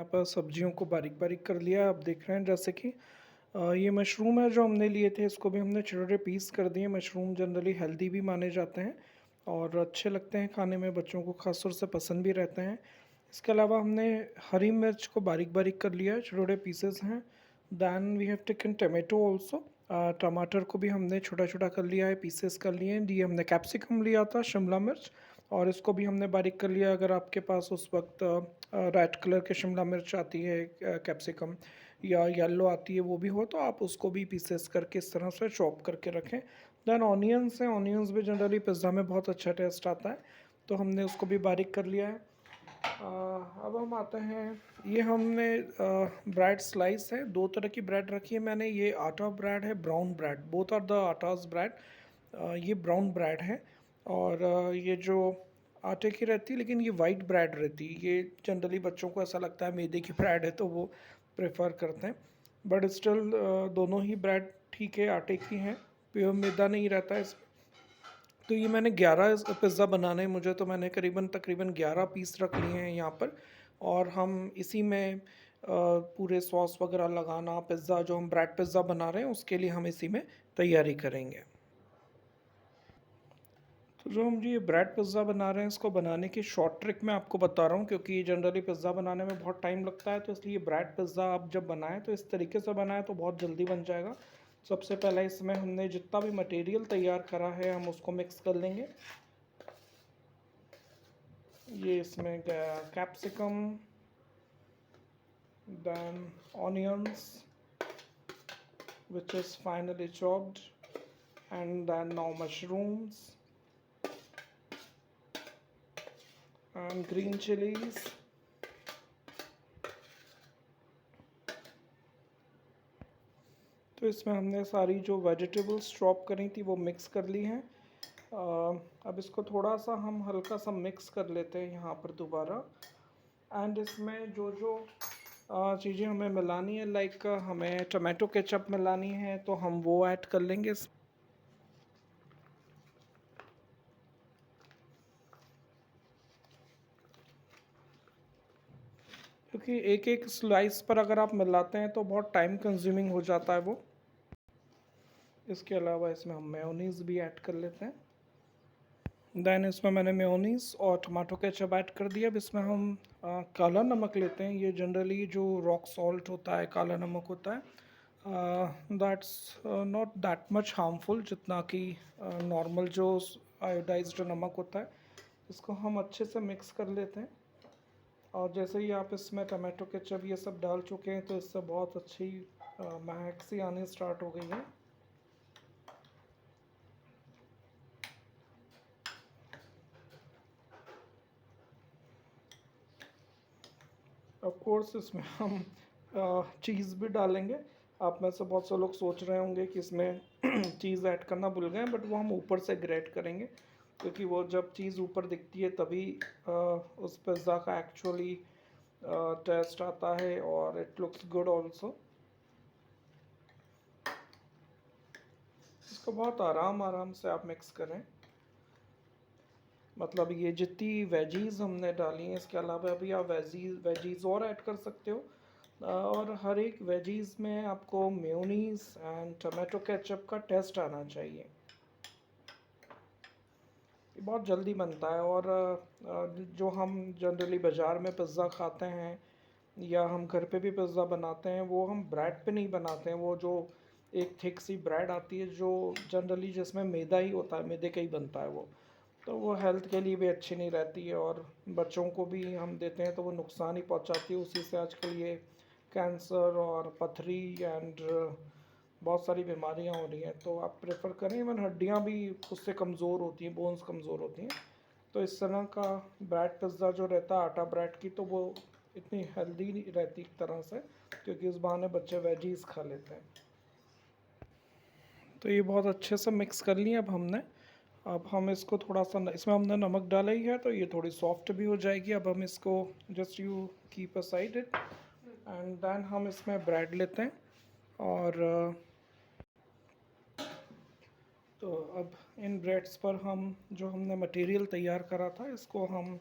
यहाँ पर सब्जियों को बारीक बारीक कर लिया। आप देख रहे हैं जैसे कि ये मशरूम है जो हमने लिए थे, इसको भी हमने छोटे-छोटे पीस कर दिए। मशरूम जनरली हेल्दी भी माने जाते हैं और अच्छे लगते हैं खाने में, बच्चों को ख़ास तौर से पसंद भी रहते हैं। इसके अलावा हमने हरी मिर्च को बारीक-बारीक कर लिया है, छोटे-छोटे पीसेस हैं। Then we have taken tomato also. टमाटर को भी हमने छोटा-छोटा कर लिया है, पीसेस कर लिए हैं। ये हमने कैप्सिकम लिया था, शिमला मिर्च, और इसको भी हमने बारीक कर लिया। अगर आपके पास उस वक़्त रेड कलर की शिमला मिर्च आती है, कैप्सिकम या येलो आती है, वो भी हो तो आप उसको भी पीसेस करके इस तरह से चॉप करके रखें। देन ऑनियंस हैं, ऑनियंस भी जनरली पिज़्ज़ा में बहुत अच्छा टेस्ट आता है, तो हमने उसको भी बारीक कर लिया है। अब हम आते हैं, ये हमने ब्रेड स्लाइस है, 2 तरह की ब्रेड रखी है मैंने। ये आटा ब्रेड है, brown bread, both are the atta's bread. ये ब्राउन ब्रेड है और ये जो आटे की रहती है, लेकिन ये वाइट ब्रेड रहती है। ये जनरली बच्चों को ऐसा लगता है मैदे की ब्रेड है तो वो प्रेफर करते हैं, बट स्टिल दोनों ही ब्रेड ठीक है, आटे की हैं, प्योर मैदा नहीं रहता है इसमें। तो ये मैंने 11 पिज़्ज़ा बनाने हैं मुझे, तो मैंने तकरीबन 11 पीस रख लिए हैं यहाँ पर। और हम इसी में पूरे सॉस वगैरह लगाना, पिज़्ज़ा जो हम ब्रेड पिज़्ज़ा बना रहे हैं उसके लिए हम इसी में तैयारी करेंगे। तो जो हम ये ब्रेड पिज़्ज़ा बना रहे हैं, इसको बनाने की शॉर्ट ट्रिक मैं आपको बता रहा हूँ, क्योंकि जनरली पिज़्ज़ा बनाने में बहुत टाइम लगता है, तो इसलिए ब्रेड पिज़्ज़ा आप जब बनाएं तो इस तरीके से बनाएं तो बहुत जल्दी बन जाएगा। सबसे पहले इसमें हमने जितना भी मटेरियल तैयार करा है हम उसको मिक्स कर लेंगे। ये इसमें capsicum, then onions which is finally chopped, and then now mushrooms and green chilies, तो इसमें हमने सारी जो वेजिटेबल्स चॉप करी थी वो मिक्स कर ली हैं। अब इसको थोड़ा सा हम हल्का सा मिक्स कर लेते हैं यहाँ पर दोबारा। एंड इसमें जो जो चीज़ें हमें मिलानी है, लाइक हमें टमाटो केचप मिलानी है तो हम वो ऐड कर लेंगे। क्योंकि एक एक स्लाइस पर अगर आप मिलाते हैं तो बहुत टाइम कंज्यूमिंग हो जाता है वो। इसके अलावा इसमें हम मेयोनीज़ भी ऐड कर लेते हैं। देन इसमें मैंने मेयोनीज़ और टमाटो केचप ऐड कर दिया। अब इसमें हम काला नमक लेते हैं। ये जनरली जो रॉक सॉल्ट होता है, काला नमक होता है, that's not that much harmful जितना कि नॉर्मल जो आयोडाइज्ड नमक होता है। इसको हम अच्छे से मिक्स कर लेते हैं। और जैसे ही आप इसमें टमाटो केचप ये सब डाल चुके हैं तो इससे बहुत अच्छी महक सी आनी स्टार्ट हो गई है। ऑफ कोर्स इसमें हम चीज़ भी डालेंगे। आप में से बहुत से लोग सोच रहे होंगे कि इसमें चीज़ ऐड करना भूल गए, बट वो हम ऊपर से ग्रेट करेंगे, क्योंकि वो जब चीज़ ऊपर दिखती है तभी उस पिज़्ज़ा का एक्चुअली टेस्ट आता है और इट लुक्स गुड ऑल्सो। इसको बहुत आराम आराम से आप मिक्स करें। मतलब ये जितनी वेजीज़ हमने डाली हैं, इसके अलावा भी आप वेजीज़ और ऐड कर सकते हो। और हर एक वेजीज़ में आपको मेयोनीज़ एंड टमाटो केचप का टेस्ट आना चाहिए। ये बहुत जल्दी बनता है। और जो हम जनरली बाज़ार में पिज़्ज़ा खाते हैं या हम घर पे भी पिज़्ज़ा बनाते हैं, वो हम ब्रेड पे नहीं बनाते हैं। वो जो एक थिक सी ब्रेड आती है जो जनरली जिसमें मैदा ही होता है, मैदे का ही बनता है वो, तो वो हेल्थ के लिए भी अच्छी नहीं रहती है और बच्चों को भी हम देते हैं तो वो नुकसान ही पहुंचाती है। उसी से आजकल ये कैंसर और पथरी एंड बहुत सारी बीमारियां हो रही हैं। तो आप प्रेफर करें, इवन हड्डियां भी उससे कमज़ोर होती हैं, बोन्स कमज़ोर होती हैं। तो इस तरह का ब्रेड पिज़्ज़ा जो रहता है आटा ब्रेड की, तो वो इतनी हेल्दी नहीं रहती एक तरह से, क्योंकि उस बहाने बच्चे वेजीज़ खा लेते हैं। तो ये बहुत अच्छे से मिक्स कर लिए अब हमने। अब हम इसको थोड़ा सा इसमें हमने नमक डाला ही है तो ये थोड़ी सॉफ्ट भी हो जाएगी। अब हम इसको just you keep aside it, and then हम इसमें ब्रेड लेते हैं। और तो अब इन ब्रेड्स पर हम जो हमने मटेरियल तैयार करा था इसको हम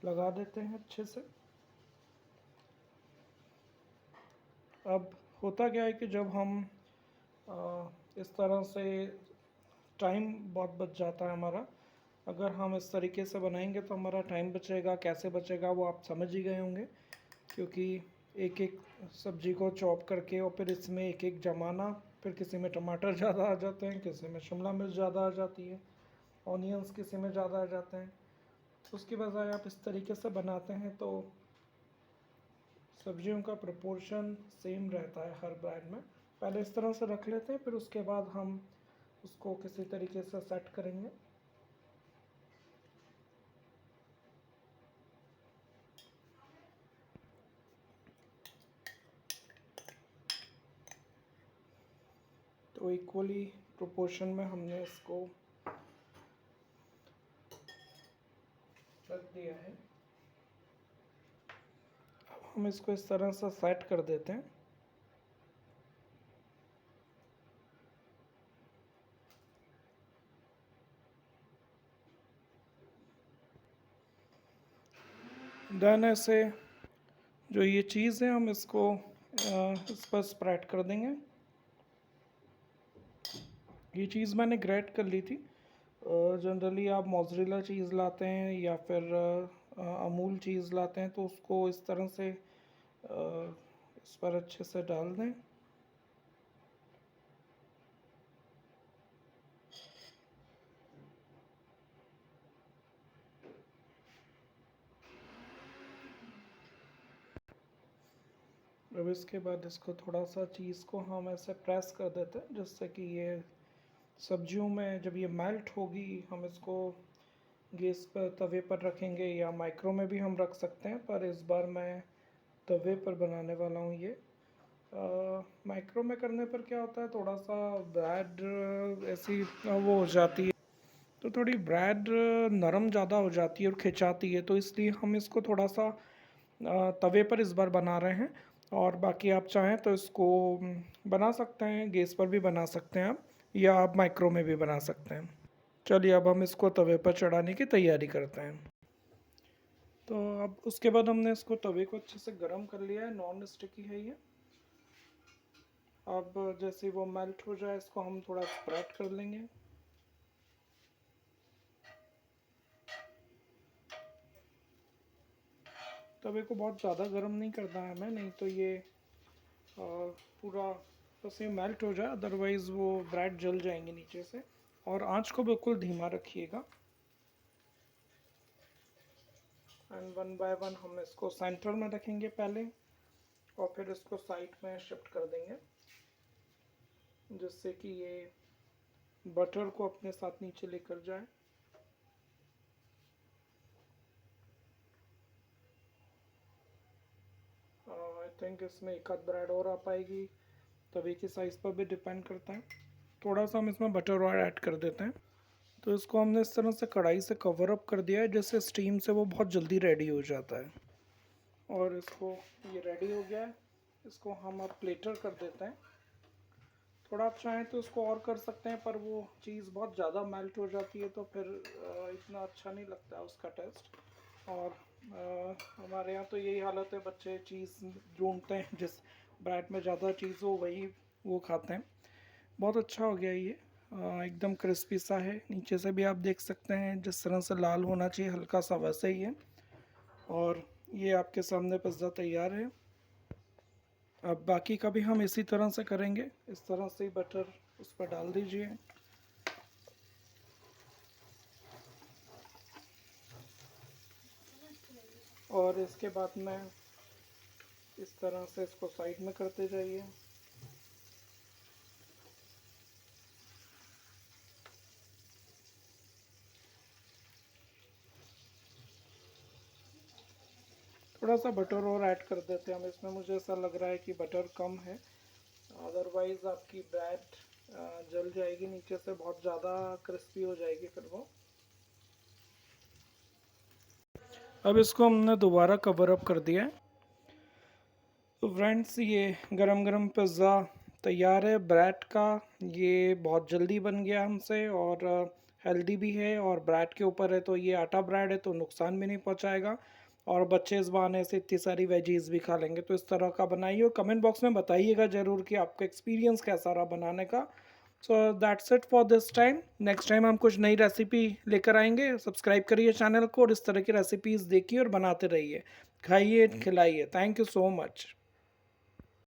लगा देते हैं अच्छे से। अब होता क्या है कि जब हम इस तरह से टाइम बहुत बच जाता है हमारा। अगर हम इस तरीके से बनाएंगे तो हमारा टाइम बचेगा, कैसे बचेगा वो आप समझ ही गए होंगे। क्योंकि एक एक सब्जी को चॉप करके और फिर इसमें एक एक जमाना, फिर किसी में टमाटर ज़्यादा आ जाते हैं, किसी में शिमला मिर्च ज़्यादा आ जाती है, ऑनियंस किसी में ज़्यादा आ जाते हैं। उसके बजाय आप इस तरीके से बनाते हैं तो सब्जियों का प्रोपोर्शन सेम रहता है हर ब्रांड में। पहले इस तरह से रख लेते हैं, फिर उसके बाद हम उसको किसी तरीके से सेट करेंगे। तो इक्वली प्रोपोर्शन में हमने इसको रख दिया है। अब हम इसको इस तरह से सेट कर देते हैं। देन ऐसे जो ये चीज़ है हम इसको इस पर स्प्रेड कर देंगे। ये चीज़ मैंने ग्रेट कर ली थी। जनरली आप मोज़रेला चीज़ लाते हैं या फिर अमूल चीज़ लाते हैं तो उसको इस तरह से इस पर अच्छे से डाल दें। अब इसके बाद इसको थोड़ा सा चीज़ को हम ऐसे प्रेस कर देते हैं जिससे कि ये सब्जियों में जब ये मेल्ट होगी हम इसको गैस पर तवे पर रखेंगे या माइक्रो में भी हम रख सकते हैं, पर इस बार मैं तवे पर बनाने वाला हूँ ये। माइक्रो में करने पर क्या होता है, थोड़ा सा ब्रेड ऐसी वो हो जाती है, तो थोड़ी ब्रेड नरम ज़्यादा हो जाती है और खिंचाती है, तो इसलिए हम इसको थोड़ा सा तवे पर इस बार बना रहे हैं। और बाकी आप चाहें तो इसको बना सकते हैं, गैस पर भी बना सकते हैं आप, या आप माइक्रो में भी बना सकते हैं। चलिए अब हम इसको तवे पर चढ़ाने की तैयारी करते हैं। तो अब उसके बाद हमने इसको तवे को अच्छे से गर्म कर लिया है, नॉन स्टिकी है ये। अब जैसे वो मेल्ट हो जाए इसको हम थोड़ा स्प्रेड कर लेंगे। तवे को बहुत ज़्यादा गर्म नहीं करना है हमें, नहीं तो ये पूरा बस ये मेल्ट हो जाए, अदरवाइज़ वो ब्रेड जल जाएंगे नीचे से। और आंच को बिल्कुल धीमा रखिएगा। एंड वन बाय वन हम इसको सेंटर में रखेंगे पहले, और फिर इसको साइड में शिफ्ट कर देंगे जिससे कि ये बटर को अपने साथ नीचे लेकर जाए। आई थिंक इसमें एक आध ब्रेड और आ पाएगी, तवे की साइज़ पर भी डिपेंड करता है। थोड़ा सा हम इसमें बटर और ऐड कर देते हैं। तो इसको हमने इस तरह से कढ़ाई से कवर अप कर दिया है, जैसे स्टीम से वो बहुत जल्दी रेडी हो जाता है। और इसको ये रेडी हो गया है, इसको हम अब प्लेटर कर देते हैं। थोड़ा आप चाहें तो इसको और कर सकते हैं, पर वो चीज़ बहुत ज़्यादा मेल्ट हो जाती है तो फिर इतना अच्छा नहीं लगता है उसका टेस्ट। और हमारे यहाँ तो यही हालत है, बच्चे चीज़ ढूंढते हैं जिस ब्रेड में ज़्यादा चीज़ हो वही वो खाते हैं। बहुत अच्छा हो गया ये, एकदम क्रिस्पी सा है। नीचे से भी आप देख सकते हैं जिस तरह से लाल होना चाहिए हल्का सा वैसे ही है। और ये आपके सामने पिज़्ज़ा तैयार है। अब बाकी का भी हम इसी तरह से करेंगे, इस तरह से ही बटर उस पर डाल दीजिए। और इसके बाद में इस तरह से इसको साइड में करते जाइए। थोड़ा सा बटर और ऐड कर देते हैं हम इसमें, मुझे ऐसा लग रहा है कि बटर कम है, अदरवाइज़ आपकी ब्रेड जल जाएगी नीचे से, बहुत ज़्यादा क्रिस्पी हो जाएगी फिर वो। अब इसको हमने दोबारा कवर अप कर दिया है। तो फ्रेंड्स ये गरम गरम पिज़्ज़ा तैयार है ब्रेड का। ये बहुत जल्दी बन गया हमसे, और हेल्दी भी है, और ब्रेड के ऊपर है तो ये आटा ब्रेड है तो नुकसान भी नहीं पहुंचाएगा। और बच्चे इस बहाने से इतनी सारी वेजीज़ भी खा लेंगे। तो इस तरह का बनाइए और कमेंट बॉक्स में बताइएगा ज़रूर कि आपका एक्सपीरियंस कैसा रहा बनाने का। So that's it for this time. Next time हम कुछ नई रेसिपी लेकर आएँगे। सब्सक्राइब करिए चैनल को और इस तरह की रेसिपीज़ देखिए और बनाते रहिए। खाइए, खिलाइए। Thank you so much.